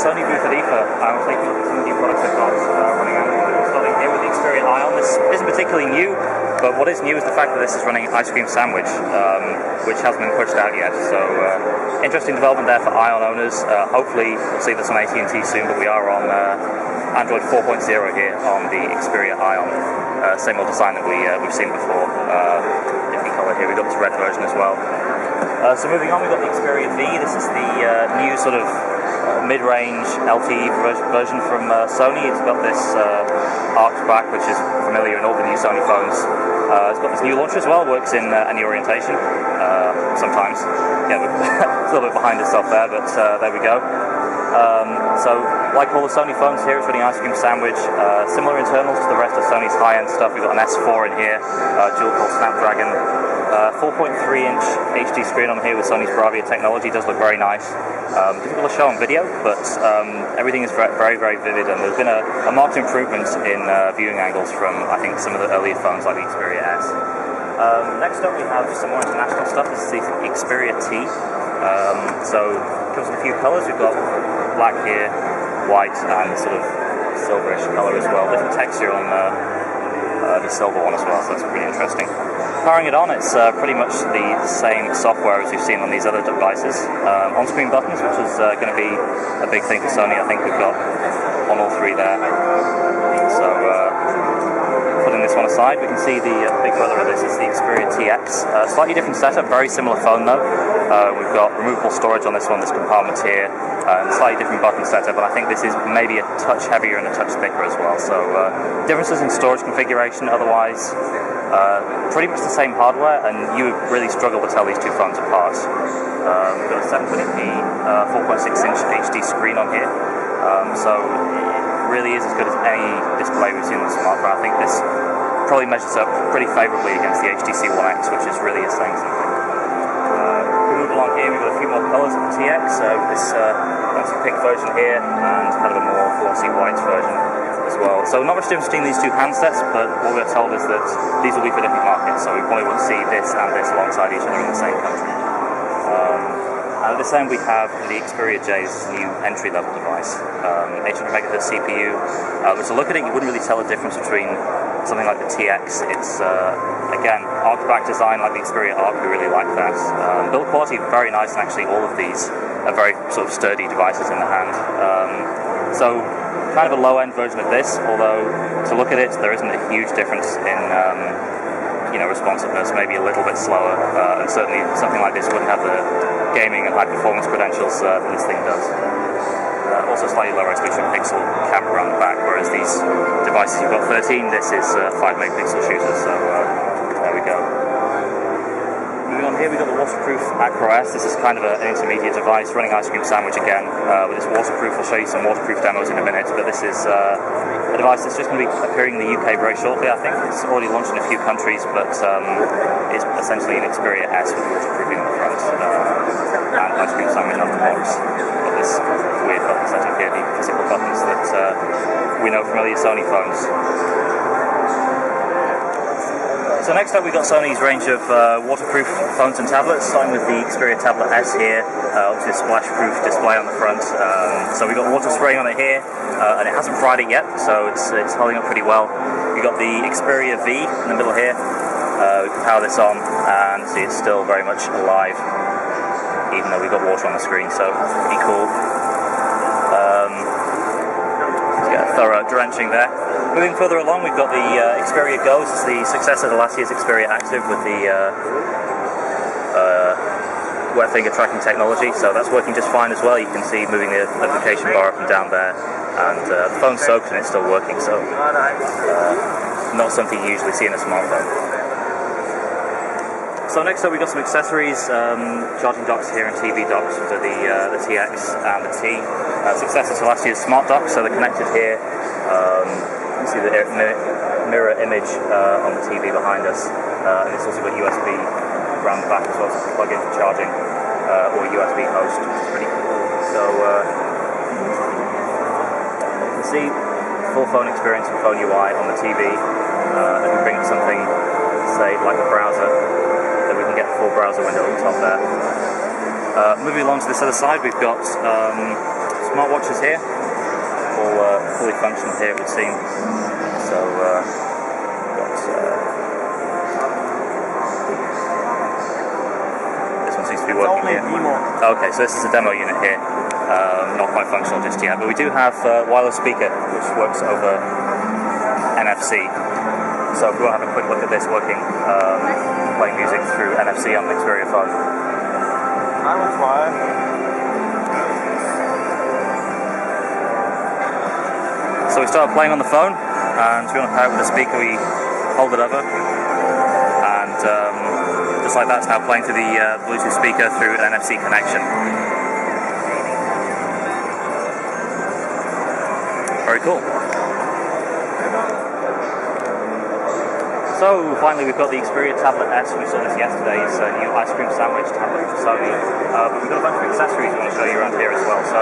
Sony booth at IFA. I was taking a look at some of the new products they've got running out. Starting here with the Xperia Ion. This isn't particularly new, but what is new is the fact that this is running Ice Cream Sandwich, which hasn't been pushed out yet. So interesting development there for Ion owners. Hopefully we'll see this on AT&T soon, but we are on Android 4.0 here on the Xperia Ion. Same old design that we've seen before. Different colour here. We've got this red version as well. So moving on, we've got the Xperia V. This is the new sort of mid-range LTE version from Sony. It's got this arched back, which is familiar in all the new Sony phones. It's got this new launcher as well. Works in any orientation. Sometimes, yeah, it's a little bit behind itself there, but there we go. So, like all the Sony phones here, it's running Ice Cream Sandwich. Similar internals to the rest of Sony's high-end stuff. We've got an S4 in here, dual-core Snapdragon. 4.3-inch HD screen on here with Sony's Bravia technology. Does look very nice. Difficult to show on video, but everything is very, very vivid, and there's been a marked improvement in viewing angles from, I think, some of the earlier phones like the Xperia S. Next up we have some more international stuff. This is the Xperia T. So it comes in a few colours. We've got black here, white, and sort of silverish colour as well. Different texture on the silver one as well, so that's pretty interesting. Powering it on, it's pretty much the same software as we've seen on these other devices. On-screen buttons, which is going to be a big thing for Sony. I think we've got on all three there. So putting this one aside, we can see the big brother of this is the Xperia TX. Slightly different setup, very similar phone though. We've got removable storage on this one, this compartment here, and slightly different button setup, but I think this is maybe a touch heavier and a touch thicker as well. So differences in storage configuration, otherwise pretty much the same hardware, and you would really struggle to tell these two phones apart. We've got a 720p 4.6-inch HD screen on here, so it really is as good as any display we've seen on the smartphone. I think this probably measures up pretty favourably against the HTC One X, which is really is saying something. We move along here, we've got a few more colours of the TX, so this fancy pink version here, and kind of a more glossy white version as well. So not much difference between these two handsets, but what we're told is that these will be for different markets, so we probably won't see this and this alongside each other in the same country. And at this end we have the Xperia J's new entry-level device, 800 MHz CPU. But to look at it, you wouldn't really tell the difference between something like the TX. It's, again, arched-back design like the Xperia Arc, we really like that. Build quality, very nice, and actually all of these are very sort of sturdy devices in the hand. So, kind of a low-end version of this, although to look at it, there isn't a huge difference in responsiveness, maybe a little bit slower, and certainly something like this wouldn't have the gaming and high-performance credentials that this thing does. Also slightly lower resolution pixel camera on the back, whereas these devices, you've got 13, this is 5-megapixel shooters, so there we go. Moving on here, we've got the waterproof Acro S. This is kind of an intermediate device running Ice Cream Sandwich again. With this waterproof, I'll show you some waterproof demos in a minute, but this is a device that's just going to be appearing in the UK very shortly, I think. It's already launched in a few countries, but it's essentially an Xperia S with waterproofing on the front and Ice Cream Sandwich on the box. Got this weird button setup here, the physical buttons that we know from earlier Sony phones. So next up we've got Sony's range of waterproof phones and tablets, starting with the Xperia Tablet S here, obviously a splash-proof display on the front. So we've got water spraying on it here, and it hasn't fried it yet, so it's holding up pretty well. We've got the Xperia V in the middle here. We can power this on, and see it's still very much alive, even though we've got water on the screen, so pretty cool. Get a thorough drenching there. Moving further along, we've got the Xperia Go. This is the successor to last year's Xperia Active with the wet finger tracking technology, so that's working just fine as well. You can see moving the notification bar up and down there, and the phone's soaked and it's still working, so not something you usually see in a smartphone. So next up we've got some accessories, charging docks here and TV docks for the TX and the T. Successor to last year's Smart Dock, so they're connected here. You can see the mirror image on the TV behind us, and it's also got USB around the back as well, so plug in for charging, or USB host, which is pretty cool. So you can see full phone experience and phone UI on the TV. If we bring something, say, like a browser, then we can get the full browser window on top there. Moving along to this other side, we've got smartwatches here, all fully functional here, it would seem. So, this one seems to be working here. Okay, so this is a demo unit here, not quite functional just yet, but we do have a wireless speaker which works over NFC. So if we want to have a quick look at this working, playing music through NFC on the Xperia phone. I will try. So we started playing on the phone, and to be able to pair it with the speaker, we hold it over, and just like that, it's now playing to the Bluetooth speaker through an NFC connection. Very cool. So finally we've got the Xperia Tablet S. We saw this yesterday. It's a new ice cream sandwich tablet from Sony. But we've got a bunch of accessories we want to show you around here as well. So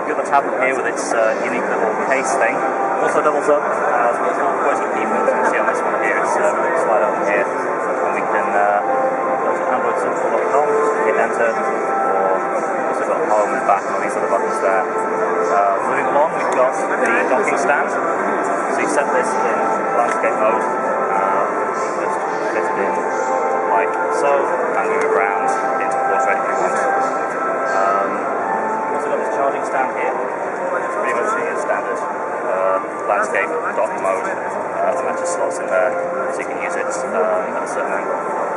we've got the tablet here with its unique little case thing. It also doubles up as well as a QWERTY keyboard, as you can see on this one here. It's really slide over here, and we can go to androidcentral.com, hit enter, or also got home and back on these other buttons there. Moving along, we've got the docking stand. So you set this in landscape mode. Just fit it in like so, and move it around into portrait if you want. We've also got this charging stand here. It's pretty much the standard landscape dock mode, and that just slots in there, so you can use it at a certain angle.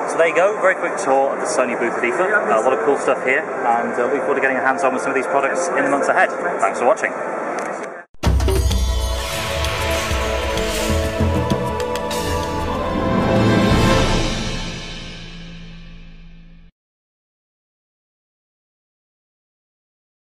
So there you go, very quick tour of the Sony booth at IFA. A lot of cool stuff here, and looking forward to getting your hands on with some of these products in the months ahead. Thanks for watching.